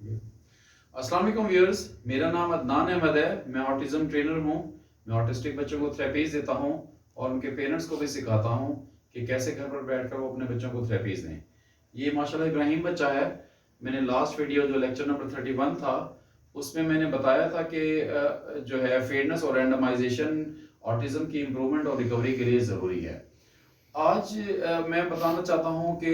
अस्सलाम वालेकुम व्यूअर्स, मेरा नाम अदनान अहमद है। मैं ऑटिज्म ट्रेनर हूँ। मैं ऑटिस्टिक बच्चों को थेरेपीज देता हूँ और उनके पेरेंट्स को भी सिखाता हूँ कि कैसे घर पर बैठकर वो अपने बच्चों को थेरेपीज दें। ये माशाल्लाह इब्राहिम बच्चा है। मैंने लास्ट वीडियो जो लेक्चर नंबर 31 था उसमें मैंने बताया था कि जो है फेयरनेस और रैंडमाइजेशन ऑटिज्म की इम्प्रूवमेंट और रिकवरी के लिए ज़रूरी है। आज मैं बताना चाहता हूँ कि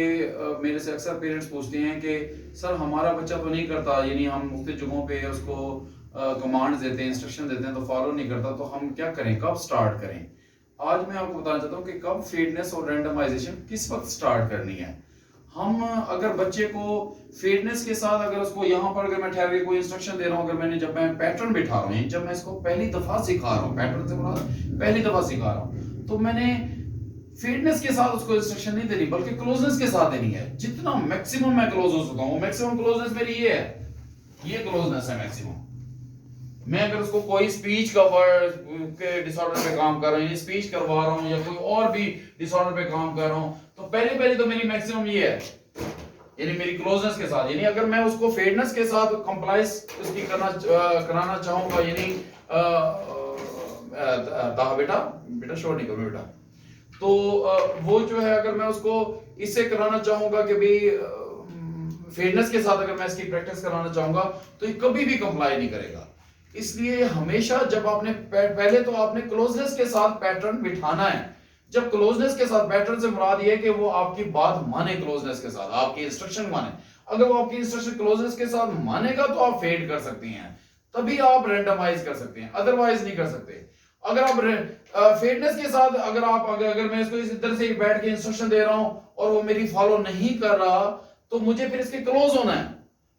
मेरे से अक्सर पेरेंट्स पूछते हैं कि सर हमारा बच्चा तो नहीं करता, यानी हम मुख्तलिफ जगहों पे उसको कमांड्स देते हैं, इंस्ट्रक्शन देते हैं तो फॉलो नहीं करता, तो हम क्या करें, कब स्टार्ट करें। आज मैं आपको बताना चाहता हूँ कि कब फेडनेस और रैंडमाइजेशन किस वक्त स्टार्ट करनी है। हम अगर बच्चे को फेडनेस के साथ अगर उसको यहाँ पर अगर मैं ठहर के कोई इंस्ट्रक्शन दे रहा हूँ, अगर जब मैं पैटर्न बिठा रहा हूँ, जब मैं इसको पहली दफा सिखा रहा हूँ, पैटर्न से पहली दफा सिखा रहा हूँ, तो मैंने फेडनेस के साथ उसको इंस्ट्रक्शन नहीं देनी बल्कि क्लोजनेस के साथ देनी है। जितना मैक्सिमम मैं क्लोज हो सकता हूँ, मैक्सिमम क्लोजनेस मेरी ये है, ये क्लोजनेस है मैक्सिमम। मैं अगर उसको कोई स्पीच का वर्ड के डिसऑर्डर पे काम कर रहा हूँ, स्पीच करवा रहा हूँ या कोई और भी डिसऑर्डर पे काम कर रहा हूँ, तो पहले तो मेरी मैक्सिमम ये है, यानी मेरी क्लोजनेस के साथ। यानी अगर मैं उसको फेडनेस के साथ कंप्लाइंस उसकी कराना चाहूंगा, यानी बेटा बेटा शोर नहीं करो बेटा, तो वो जो है अगर मैं उसको इससे कराना चाहूंगा कि भाई फेयरनेस के साथ अगर मैं इसकी प्रैक्टिस कराना चाहूंगा तो ये कभी भी कंप्लाई नहीं करेगा। इसलिए हमेशा जब आपने पहले तो आपने क्लोजनेस के साथ पैटर्न बिठाना है। जब क्लोजनेस के साथ पैटर्न से मुराद ये है कि वो आपकी बात माने, क्लोजनेस के साथ आपकी इंस्ट्रक्शन माने। अगर वो आपकी इंस्ट्रक्शन क्लोजनेस के साथ मानेगा तो आप फेड कर सकती हैं, तभी आप रेंडमाइज कर सकते हैं, अदरवाइज नहीं कर सकते। अगर आप फेडनेस के साथ अगर मैं इसको इस तरह से बैठ के इंस्ट्रक्शन दे रहा हूं और वो मेरी फॉलो नहीं कर रहा, तो मुझे फिर इसके क्लोज होना है,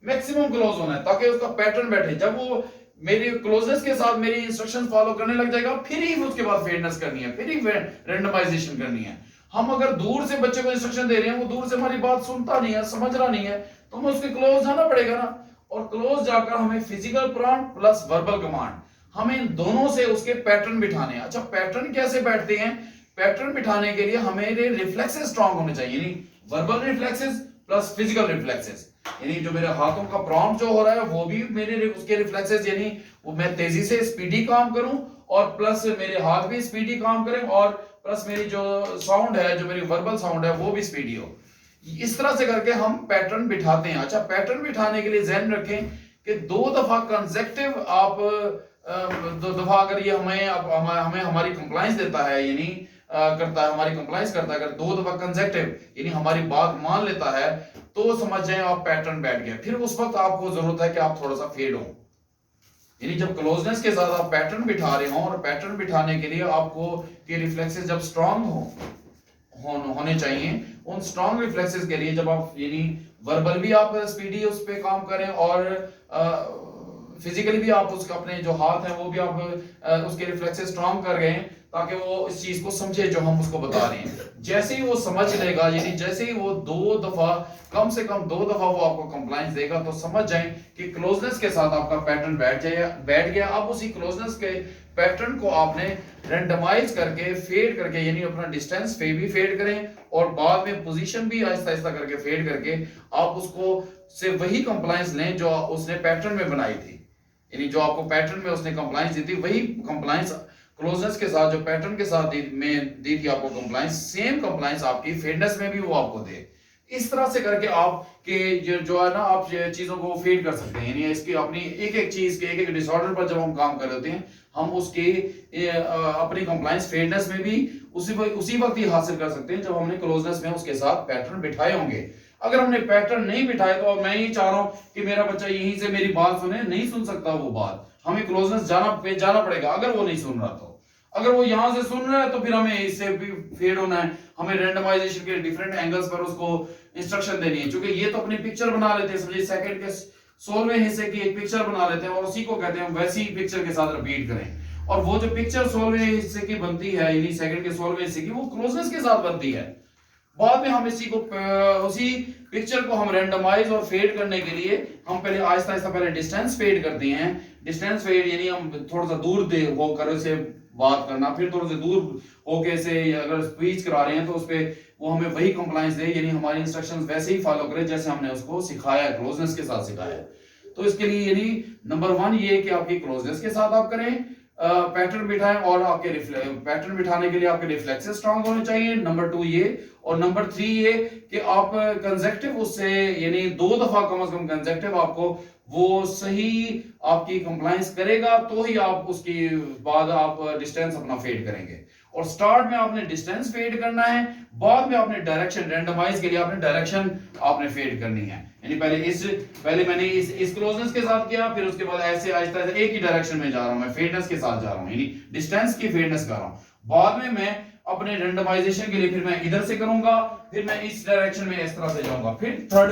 मैक्सिमम क्लोज होना है, ताकि उसका पैटर्न बैठे। जब वो मेरी क्लोजनेस के साथ मेरी इंस्ट्रक्शन फॉलो करने लग जाएगा, फिर ही उसके बाद फेडनेस करनी है, फिर ही रेंडमाइजेशन करनी है। हम अगर दूर से बच्चे को इंस्ट्रक्शन दे रहे हैं, वो दूर से हमारी बात सुनता नहीं है, समझ रहा नहीं है, तो हमें उसके क्लोज जाना पड़ेगा ना। और क्लोज जाकर हमें physical prompt plus verbal command, हमें इन दोनों से उसके पैटर्न बिठाने हैं। अच्छा, पैटर्न कैसे बैठते हैं? पैटर्न बिठाने के लिए हमें रिफ्लेक्सेस स्ट्रांग होने चाहिए, यानी verbal reflexes plus physical reflexes. यानी जो मेरे हाथों का प्रॉम्प्ट जो हो रहा है वो भी मेरे उसके रिफ्लेक्सेस, यानी वो मैं तेजी से स्पीडी काम करूं और प्लस मेरे हाथ भी स्पीडी काम करें और प्लस मेरी जो साउंड है, जो मेरी वर्बल साउंड है, वो भी स्पीडी हो। इस तरह से करके हम पैटर्न बिठाते हैं। अच्छा, पैटर्न बिठाने के लिए ध्यान रखें कि 2 दफा कंसेक्टिव आप 2 दफा अगर ये हमें हमारी कंप्लाइंस देता है, यानी करता है, हमारी कंप्लाइंस करता है, अगर 2 दफा कंसेक्टिव यानी हमारी बात मान लेता है, तो समझ जाए आप पैटर्न बैठ गया। फिर उस वक्त आपको जरूरत है कि आप थोड़ा सा फेड हो, यानी जब क्लोजनेस के साथ आप पैटर्न बिठा रहे हो, और पैटर्न बिठाने के लिए आपको के रिफ्लेक्सेस जब स्ट्रांग होने चाहिए, उन स्ट्रांग रिफ्लेक्सेस के लिए जब आप यानी वर्बल भी आप स्पीडी उस पे काम करें और फिजिकली भी आप उसका अपने जो हाथ है वो भी आप उसके रिफ्लेक्सेस स्ट्रांग कर गए, ताकि वो इस चीज को समझे जो हम उसको बता रहे हैं। जैसे ही वो समझ लेगा, यानी जैसे ही वो 2 दफा, कम से कम 2 दफा वो आपको कंप्लाइंस देगा, तो समझ जाएं कि क्लोजनेस के साथ आपका पैटर्न बैठ गया। अब उसी क्लोजनेस के पैटर्न को आपने रेंडमाइज करके फेड करके, यानी अपना डिस्टेंस पे भी फेड करें और बाद में पोजीशन भी आहिस्ता आहिस्ता करके फेड करके आप उसको से वही कंप्लाइंस लें जो उसने पैटर्न में बनाई थी। यानी जो आपको पैटर्न में उसने कंप्लाइंस दी थी, वही कंप्लाइंस क्लोजनेस के साथ जो पैटर्न के साथ दी थी आपको कंप्लाइंस, सेम कंप्लाइंस आपकी फेडनेस में भी वो आपको दे। इस तरह से करके आप के जो है ना, आप चीजों को फेड कर सकते हैं। यानी इसकी अपनी एक एक चीज के एक एक डिसऑर्डर पर जब हम काम कर रहे होते हैं, हम उसके अपनी कंप्लाइंस फेडनेस में भी उसी वक्त ही हासिल कर सकते हैं जब हमने क्लोजनेस में उसके साथ पैटर्न बिठाए होंगे। अगर हमने पैटर्न नहीं बिठाए, तो अब मैं ही चाह रहा हूं कि मेरा बच्चा यहीं से मेरी बात सुने, नहीं सुन सकता वो बात, हमें क्लोजनेस जाना पड़ेगा। अगर वो नहीं सुन रहा, तो अगर वो यहां से सुन रहा है तो फिर हमें इससे भी फेड होना है, हमें रेंडमाइजेशन के डिफरेंट एंगल्स पर उसको इंस्ट्रक्शन देनी है। क्योंकि ये तो अपनी पिक्चर बना लेते हैं, समझिए सेकंड के 16वें हिस्से की एक पिक्चर बना लेते हैं और उसी को कहते हैं वैसी पिक्चर के साथ रिपीट करें। और वो जो पिक्चर 16वें हिस्से की बनती है, यानी सेकंड के 16वें हिस्से की, वो क्लोजनेस के साथ बनती है। बाद में हम उसी पिक्चर को हम रेंडमाइज और फेड करने के लिए हम पहले आहिस्ता आहिस्ता पहले डिस्टेंस फेड करते हैं। डिस्टेंस फेड यानी हम थोड़ा सा दूर होकर से बात करना, फिर थोड़ा सा दूर होके से अगर स्पीच करा रहे हैं तो उस पर वो हमें वही कंप्लाइंस दे, यानी हमारी इंस्ट्रक्शंस वैसे ही फॉलो करे जैसे हमने उसको सिखाया, क्लोजनेस के साथ सिखाया। तो इसके लिए यानी नंबर 1 ये कि आपकी क्लोजनेस के साथ आप करें, पैटर्न बिठाएं, और आपके पैटर्न बिठाने के लिए आपके रिफ्लेक्सेस स्ट्रांग होने चाहिए। नंबर 2 ये, और नंबर 3 ये कि आप कंसेक्टिव उससे यानी 2 दफा कम से कम कंसेक्टिव आपको वो सही आपकी कंप्लायंस करेगा, तो ही आप उसके बाद आप डिस्टेंस अपना फेड करेंगे। और स्टार्ट में आपने डिस्टेंस फेड करना है, बाद में आपने डायरेक्शन रैंडमाइज के लिए आपने डायरेक्शन आपने फेड करनी है। यानी पहले मैंने इस क्लोजनेस के साथ किया, फिर उसके बाद ऐसे आहिस्ता आहिस्ता एक ही डायरेक्शन में जा रहा हूं, मैं फेडनेस के साथ जा रहा हूं, यानी डिस्टेंस की फेडनेस कर रहा हूं। बाद में मैं अपने रैंडमाइजेशन के लिए फिर मैं इधर से करूंगा, फिर मैं इस डायरेक्शन में इस तरह से जाऊंगा, फिर थर्ड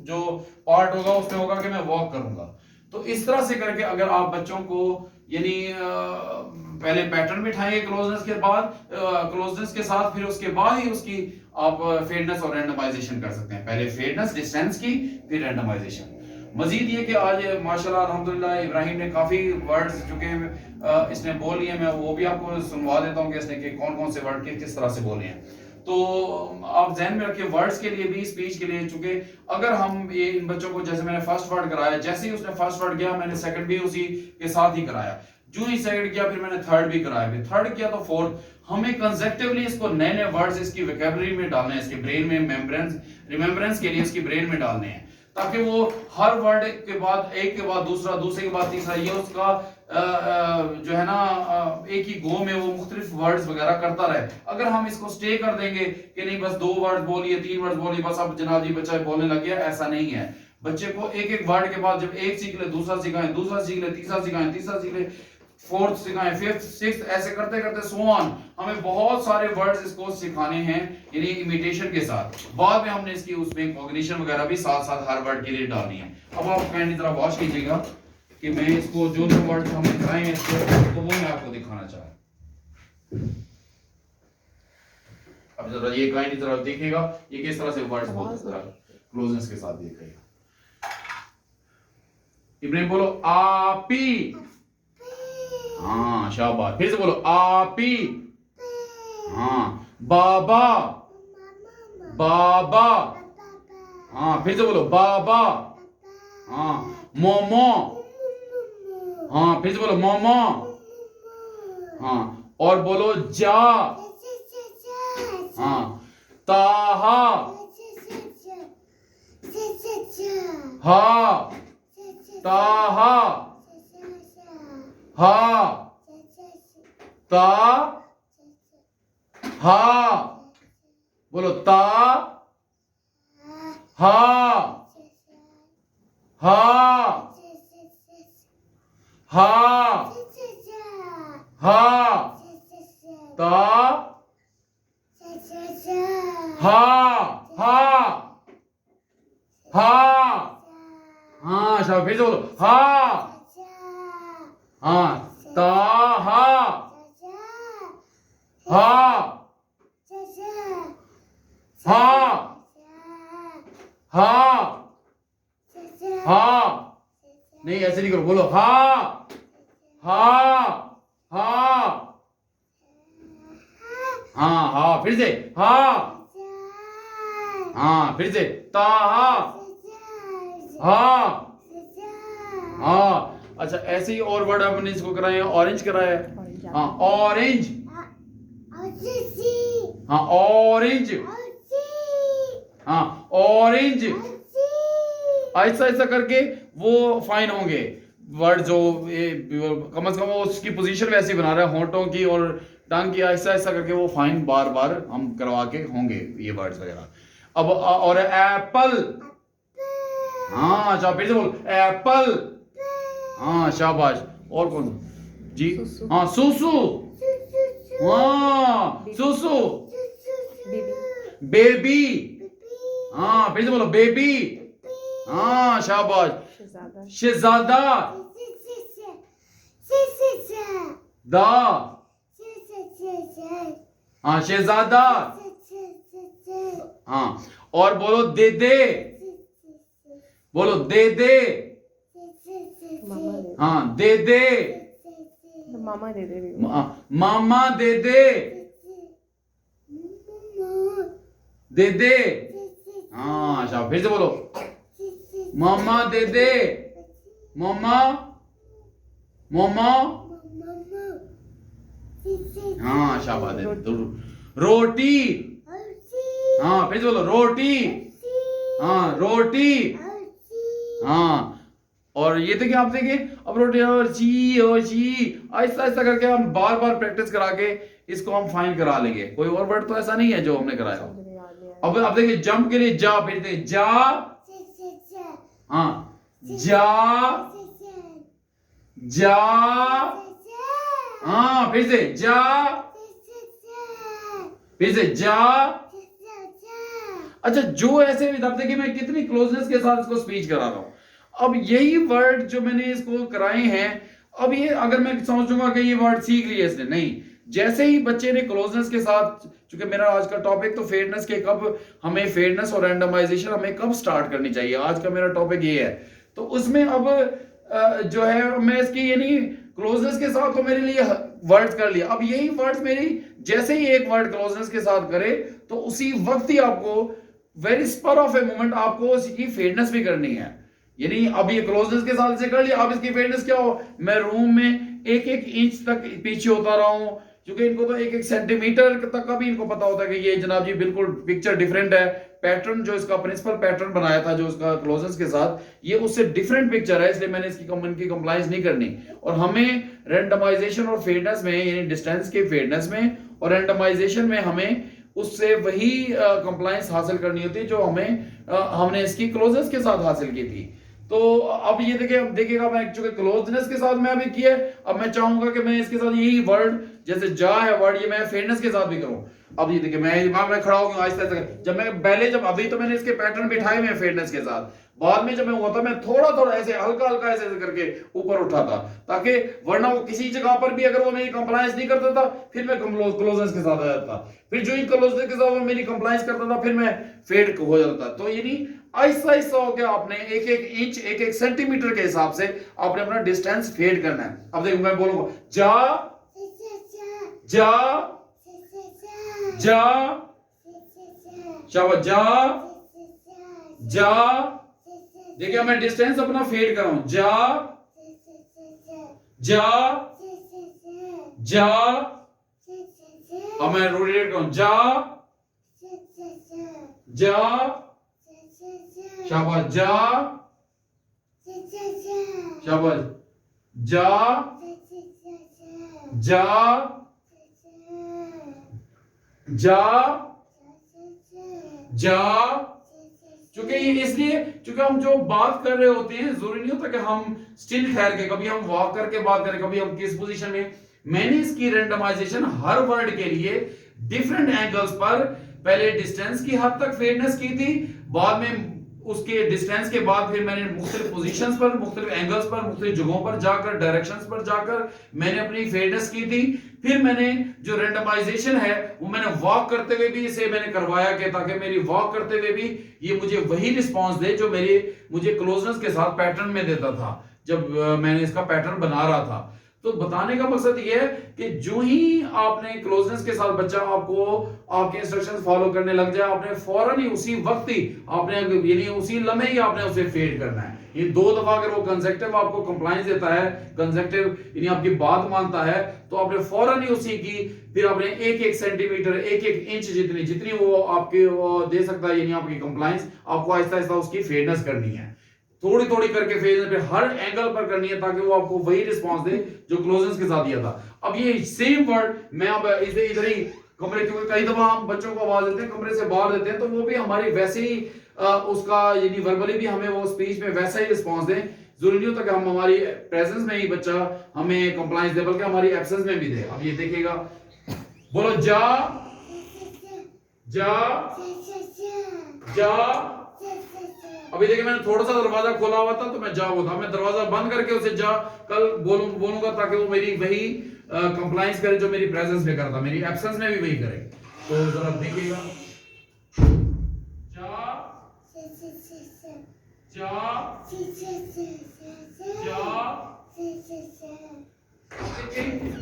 जो पार्ट होगा उसमें होगा कि मैं वॉक करूंगा। तो इस तरह से करके अगर आप बच्चों को यानी पहले पैटर्न बिठाएंगे क्लोजनेस के बाद, क्लोजनेस के साथ, फिर उसके बाद ही उसकी आप फेडनेस और रैंडमाइजेशन कर सकते हैं। पहले फेडनेस डिस्टेंस की, फिर रैंडमाइजेशन। मजीद ये कि आज माशाल्लाह अल्हम्दुलिल्लाह इब्राहिम ने काफी वर्ड्स जो कि इसने बोल लिए, मैं वो भी आपको सुनवा देता हूँ कि इसने कि कौन कौन से वर्ड किस तरह से बोले हैं। तो आप ध्यान में रखिए वर्ड्स के लिए भी, स्पीच के लिए, चूंकि अगर हम ये इन बच्चों को, जैसे मैंने फर्स्ट वर्ड कराया, जैसे ही उसने फर्स्ट वर्ड किया मैंने सेकंड भी उसी के साथ ही कराया, जो ही सेकंड किया फिर मैंने थर्ड भी कराया, फिर थर्ड किया तो फोर्थ। हमें कंसेप्टिवली इसको नए नए वर्ड्स इसकी वोकैबुलरी में डालने हैं, इसके ब्रेन में रिमेम्बरेंस के लिए इसकी ब्रेन में डालने हैं, ताकि वो हर वर्ड के बाद एक के बाद दूसरा, दूसरे के बाद तीसरा, ये उसका जो है ना एक ही गो में वो मुख्तलिफ वर्ड्स वगैरह करता रहे। अगर हम इसको स्टे कर देंगे कि नहीं बस 2 वर्ड बोलिए, 3 वर्ड बोलिए, बस अब जनाब जी बच्चा बोलने लग गया, ऐसा नहीं है। बच्चे को एक एक वर्ड के बाद जब एक सीख ले, दूसरा सिखाएं, दूसरा सीख ले, तीसरा सिखाएं, तीसरा सीख ले, फोर्थ सिखाएं, फिफ्थ, सिक्स्थ, ऐसे करते करते सो ऑन। हमें बहुत सारे वर्ड्स इसको सिखाने हैं यानी इमिटेशन के साथ। बाद में हमने इसकी उसमें कॉग्निशन वगैरह भी साथ साथ हर वर्ड के लिए डालनी है। अब आप काइंडली तरह वॉच कीजिएगा कि मैं इसको जो जो वर्ड हमने कराए हैं इसको, तो वो मैं आपको दिखाना चाह रहा हूं। अब जरा ये काइंडली तरह देखिएगा ये किस तरह से वर्ड्स बोलता है, क्लोजनेस के साथ देखिएगा। इब्राहिम बोलो आपी, हाँ शाबाश, फिर से बोलो आपी, हाँ बाबा, बाबा, हाँ फिर से बोलो बाबा, हाँ मोमो, हाँ फिर से बोलो मोमो, हाँ और बोलो जा, हाँ ताहा, हा ताहा, हा ता हा, बोलो ता हा, हा हा, हा ता हा, हा हा, हाँ शाबाश, फिर से बोलो हा, हाँ ता हा, हा हा, हा हा, नहीं ऐसे नहीं करो, बोलो हा, हा हा, हाँ हाँ फिर से हा, हाँ फिर से ता हा, हाँ अच्छा ऐसे ही और वर्ड आपने इसको कराए हैं, ऑरेंज कराया है, हाँ ऑरेंज, हाँ ऑरेंज, हाँ ऑरेंज, ऐसा ऐसा करके वो फाइन होंगे वर्ड, जो कम से कम वो उसकी पोजीशन वैसी बना रहा है होंठों की और टंग की, ऐसा ऐसा करके वो फाइन बार बार हम करवा के होंगे ये वर्ड्स वगैरह। अब और एप्पल, हाँ अच्छा फिर से बोल एप्पल, हाँ शाबाश, और कौन जी, हाँ सुसु, हाँ सुसु, बेबी, हाँ फिर से बोलो बेबी, हाँ शाबाश, शहजादा, दा, हाँ शहजादा, हाँ और बोलो दे दे, बोलो दे दे, हाँ दे दे, मामा दे दे, मामा दे दे, दे दे, हाँ अच्छा फिर से बोलो मामा दे दे, मम्मा मम्मा, हाँ शाबाश है। रोटी, हाँ फिर से बोलो रोटी, हाँ रोटी, हाँ। और ये देखिए, आप देखिए अब रोटी और ची आहिस्ता आहिस्ता करके हम बार बार प्रैक्टिस करा के इसको हम फाइन करा लेंगे। कोई और वर्ड तो ऐसा नहीं है जो हमने कराया हो। अब देखिए जंप के लिए जा, फिर देखिए जा, हाँ जा जा, हाँ फिर से जा, फिर से जा। अच्छा, जो ऐसे भी, अब देखिए मैं कितनी क्लोजनेस के साथ इसको स्पीच करा रहा हूं। अब यही वर्ड जो मैंने इसको कराए हैं, अब ये अगर मैं समझूंगा कि ये वर्ड सीख लिया इसने, नहीं, जैसे ही बच्चे ने क्लोजनेस के साथ, चूंकि मेरा आज का टॉपिक तो फेयरनेस के, कब हमें फेयरनेस और रैंडमाइजेशन हमें कब स्टार्ट करनी चाहिए, आज का मेरा टॉपिक ये है। तो उसमें अब जो है मैं इसकी यानी क्लोजनेस के साथ तो मेरे लिए वर्ड्स कर लिया। अब यही वर्ड्स मेरी जैसे ही एक वर्ड क्लोजनेस के साथ करे तो उसी वक्त ही आपको very spur of a moment आपको उसकी फेयरनेस भी करनी है। यानी अब ये क्लोजनेस के साथ से कर लिया, अब इसकी फेयरनेस क्या हो, मैं रूम में एक एक इंच तक पीछे होता रहा हूं, क्योंकि इनको तो एक एक सेंटीमीटर तक का भी इनको पता होता है कि ये जनाब जी बिल्कुल पिक्चर डिफरेंट है। पैटर्न जो इसका प्रिंसिपल पैटर्न बनाया था जो इसका क्लोजनेस के साथ, ये उससे डिफरेंट पिक्चर है, इसलिए मैंने इसकी कंप्लायंस नहीं करनी। और हमें रैंडमाइजेशन और फेयरनेस में, यानी डिस्टेंस के फेयरनेस में और रैंडमाइजेशन में हमें उससे वही कंप्लायंस हासिल करनी होती है जो हमने इसकी क्लोजनेस के साथ हासिल की थी। तो अब ये देखिए, अब देखिएगा मैं चूंकि क्लोजनेस के साथ मैं अभी किया, अब मैं चाहूंगा कि मैं इसके साथ यही वर्ड, जैसे जा है वर्ड, ये मैं फेयरनेस के साथ भी करूं। अब ये देखिए मैं खड़ा हो गया आहिस्ता आहिस्ता, जब मैं पहले, जब अभी तो मैंने इसके पैटर्न बिठाए हुए हैं फेयरनेस के साथ, बाद में जब मैं हुआ था मैं थोड़ा थोड़ा ऐसे हल्का हल्का ऐसे करके ऊपर उठा था, ताकि वरना वो किसी जगह पर भी अगर वो मेरी कंप्लायंस नहीं करता था फिर मैं क्लोजनेस के साथ आ जाता, फिर जो ही क्लोजनेस के साथ वो मेरी कंप्लायंस करता था फिर मैं फेड हो जाता। तो यानी आहिस्ता आहिस्ता होकर आपने एक एक इंच, एक एक सेंटीमीटर के हिसाब से आपने अपना डिस्टेंस फेड करना है। अब देखो मैं बोलूंगा जा जा जा, शाबाश, जा जा। देखिए मैं डिस्टेंस अपना फेड कर रहा हूं, जा जा जा। अब मैं रोटेट करूं, जा जा, शाबाश, जा शाबाश, जा जा जा जा। चूंकि इसलिए, चूंकि हम जो बात कर रहे होते हैं जरूरी नहीं होता कि हम स्टिल ठहर के, कभी हम वॉक करके बात करें, कभी हम किस पोजीशन में। मैंने इसकी रैंडमाइजेशन हर वर्ड के लिए डिफरेंट एंगल्स पर, पहले डिस्टेंस की हद तक फेयरनेस की थी, बाद में उसके डिस्टेंस के बाद फिर मैंने मुख्तलिफ पोजीशंस पर, मुख्तलिफ एंगल्स पर, मुख्तलिफ जगहों पर जाकर, डायरेक्शंस पर जाकर मैंने अपनी फेयरनेस की थी। फिर मैंने जो रैंडमाइजेशन है वो मैंने वॉक करते हुए भी इसे मैंने करवाया कि ताकि मेरी वॉक करते हुए भी ये मुझे वही रिस्पॉन्स दे जो मुझे क्लोजनेस के साथ पैटर्न में देता था जब मैंने इसका पैटर्न बना रहा था। तो बताने का मकसद ये है कि जो ही आपने क्लोजनेस के साथ बच्चा आपको आपके इंस्ट्रक्शंस फॉलो करने लग जाए, आपने फौरन ही उसी वक्त ही आपने, यानी उसी लम्हे ही आपने उसे फेड करना है। ये 2 दफा अगर वो कंसेक्टिव आपको कंप्लायंस देता है, कंसेक्टिव यानी आपकी बात मानता है, तो आपने फौरन ही उसी की, फिर आपने एक एक सेंटीमीटर, एक एक इंच जितनी वो आपके दे सकता है, यानी आपकी कंप्लायंस, आपको आहिस्ता आहिस्ता उसकी फेडनेस करनी है, थोड़ी थोड़ी करके फेज पे हर एंगल पर करनी है, ताकि वो आपको वही रिस्पांस दे जो क्लोजनेस के साथ दिया था। अब ये सेम वर्ड मैं अब इसे इधर ही कमरे, क्योंकि कई दफा हम बच्चों को आवाज देते हैं, कमरे से बाहर देते हैं, तो वो भी हमारी वैसे ही उसका यानी वर्बली भी हमें वो स्पीच में वैसा ही रिस्पांस दे। जरूरी नहीं होता कि हम हमारी प्रेजेंस में ही बच्चा हमें कंप्लायंस दे, बल्कि हमारी एब्सेंस में भी दे। अब ये देखिएगा, बोलो जा जा जा। अभी देखिए मैंने थोड़ा सा दरवाजा खोला हुआ था तो मैं जा वो था, मैं दरवाजा बंद करके उसे जा कल बोलूंगा ताकि वो मेरी वही कंप्लायंस करे जो मेरी प्रेजेंस में करता, मेरी एब्सेंस में भी वही करे। तो जरा देखिएगा, जा जा।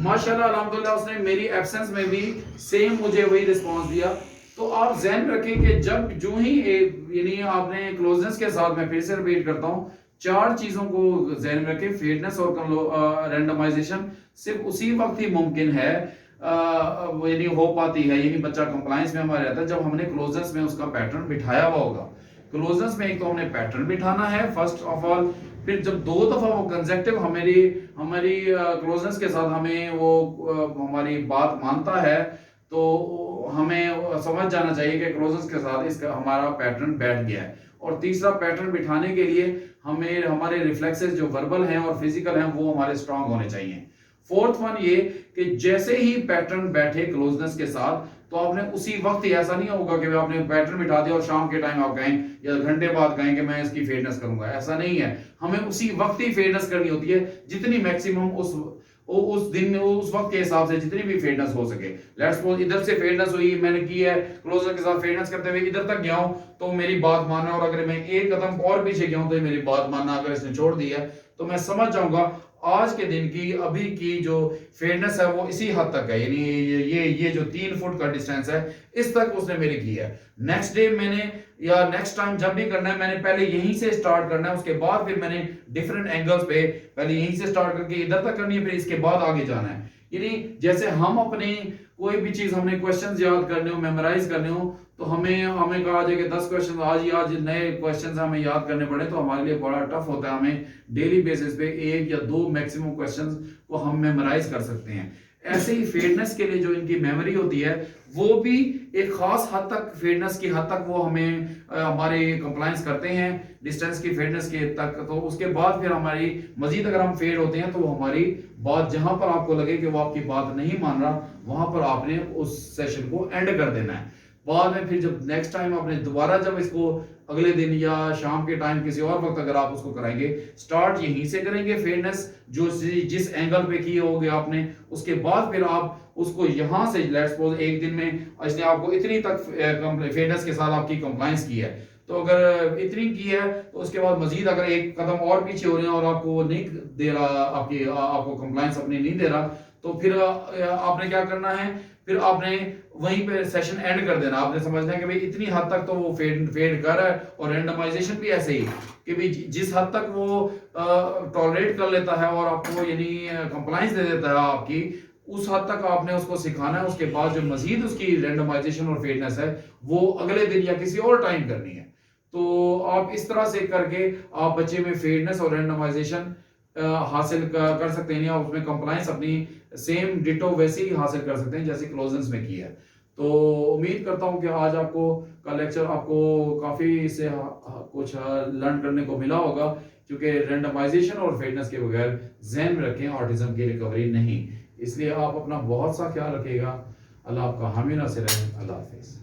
माशाल्लाह अल्हम्दुलिल्लाह उसने मेरी एब्सेंस में भी सेम मुझे वही रिस्पांस दिया। तो आप ध्यान रखें कि जब जो ही यानी आपने क्लोजनेस के साथ, मैं फिर से रिपीट करता हूं, 4 चीजों को ध्यान में रखें, फेयरनेस और रैंडमाइजेशन सिर्फ उसी वक्त ही मुमकिन है, यानी हो पाती है, यानी बच्चा कंप्लायंस में हमारा रहता है जब हमने क्लोजनेस में उसका पैटर्न बिठाया हुआ होगा। क्लोजनेस में एक तो हमने पैटर्न बिठाना है फर्स्ट ऑफ ऑल, फिर जब 2 दफा वो कंसेक्टिव हमारी हमारी क्लोजनेस के साथ हमें वो हमारी बात मानता है, तो हमें समझ जाना चाहिए कि क्लोजनेस के साथ इसका हमारा पैटर्न बैठ गया है। और तीसरा पैटर्न बिठाने के लिए हमें हमारे रिफ्लेक्सेस जो वर्बल हैं और फिजिकल हैं वो हमारे स्ट्रांग होने चाहिए। फोर्थ वन ये कि जैसे ही पैटर्न बैठे क्लोजनेस के साथ, तो आपने उसी वक्त ही, ऐसा नहीं होगा कि आपने पैटर्न बिठा दिया और शाम के टाइम आप गए या घंटे बाद गए कि मैं इसकी फेयरनेस करूंगा, ऐसा नहीं है। हमें उसी वक्त ही फेयरनेस करनी होती है, जितनी मैक्सिमम उस दिन उस वक्त के हिसाब से जितनी भी फेयरनेस हो सके। लेट्स सपोज इधर से फेयरनेस हुई, मैंने की है क्लोजर के साथ फेयरनेस करते हुए इधर तक गया हूं तो मेरी बात मानना, और अगर मैं एक कदम और पीछे गया हूं तो मेरी बात मानना अगर इसने छोड़ दी है तो मैं समझ जाऊंगा आज के दिन की अभी की जो फेयरनेस है वो इसी हद तक है, यानी ये जो 3 फुट का डिस्टेंस है इस तक उसने मेरी की है। नेक्स्ट डे मैंने या नेक्स्ट टाइम जब भी करना है मैंने पहले यहीं से स्टार्ट करना है, उसके बाद फिर मैंने डिफरेंट एंगल्स पे पहले यहीं से स्टार्ट करके इधर तक करनी है, फिर इसके बाद आगे जाना है। यानी जैसे हम अपनी कोई भी चीज हमने क्वेश्चंस याद करने हो, मेमोराइज करने हो, तो हमें कहा जाए कि 10 क्वेश्चन आज नए क्वेश्चंस हमें याद करने पड़े तो हमारे लिए बड़ा टफ होता है। हमें डेली बेसिस पे 1 या 2 मैक्सिमम क्वेश्चंस को हम मेमोराइज कर सकते हैं। ऐसे ही फेयरनेस के लिए जो इनकी मेमोरी होती है वो भी एक खास हद तक, फेयरनेस की हद तक वो हमें हमारे कंप्लायंस करते हैं डिस्टेंस की फेयरनेस के तक, तो उसके बाद फिर हमारी मजीद अगर हम फेयर होते हैं तो हमारी बात जहां पर आपको लगे कि वो आपकी बात नहीं मान रहा, वहां पर आपने उस सेशन को एंड कर देना है। बाद में फिर जब नेक्स्ट टाइम आपने दोबारा जब इसको अगले दिन या शाम के टाइम किसी और वक्त अगर आप उसको कराएंगे, स्टार्ट यहीं से करेंगे फेयरनेस जो जिस एंगल पे किए होगे आपने, उसके बाद फिर आप उसको यहां से लेट्स सपोज एक दिन में इसने आपको इतनी तक फेयरनेस के साथ आपकी कंप्लायंस की है, तो अगर इतनी की है तो उसके बाद मजीद अगर एक कदम और पीछे हो रहे हैं और आपको वो नहीं दे रहा, आपको कंप्लायंस अपनी नहीं दे रहा, तो फिर आपने क्या करना है, फिर आपने वहीं पे सेशन एंड कर देना। आपने समझना है कि भाई इतनी हद तक तो वो फेड कर रहा है, और रैंडमाइजेशन भी ऐसे ही कि भाई जिस हद तक वो टॉलरेट कर लेता है और आपको यानी कंप्लायंस दे देता है आपकी, उस हद तक आपने उसको सिखाना है। उसके बाद जो मजीद उसकी रैंडमाइजेशन और फेयरनेस है वो अगले दिन या किसी और टाइम करनी है। तो आप इस तरह से करके आप बच्चे में फेयरनेस और रैंडमाइजेशन हासिल कर सकते हैं, या उसमें कंप्लायंस अपनी सेम डिटो वैसे ही हासिल कर सकते हैं जैसे क्लोजनेस में किया है। तो उम्मीद करता हूं कि आज आपको का लेक्चर आपको काफी इससे कुछ लर्न करने को मिला होगा, क्योंकि रैंडमाइजेशन और फेयरनेस के बगैर ज़हन में रखें ऑटिज्म की रिकवरी नहीं। इसलिए आप अपना बहुत सा ख्याल रखिएगा। अल्लाह आपका हामी नासिर रहे। अल्लाह हाफिज़।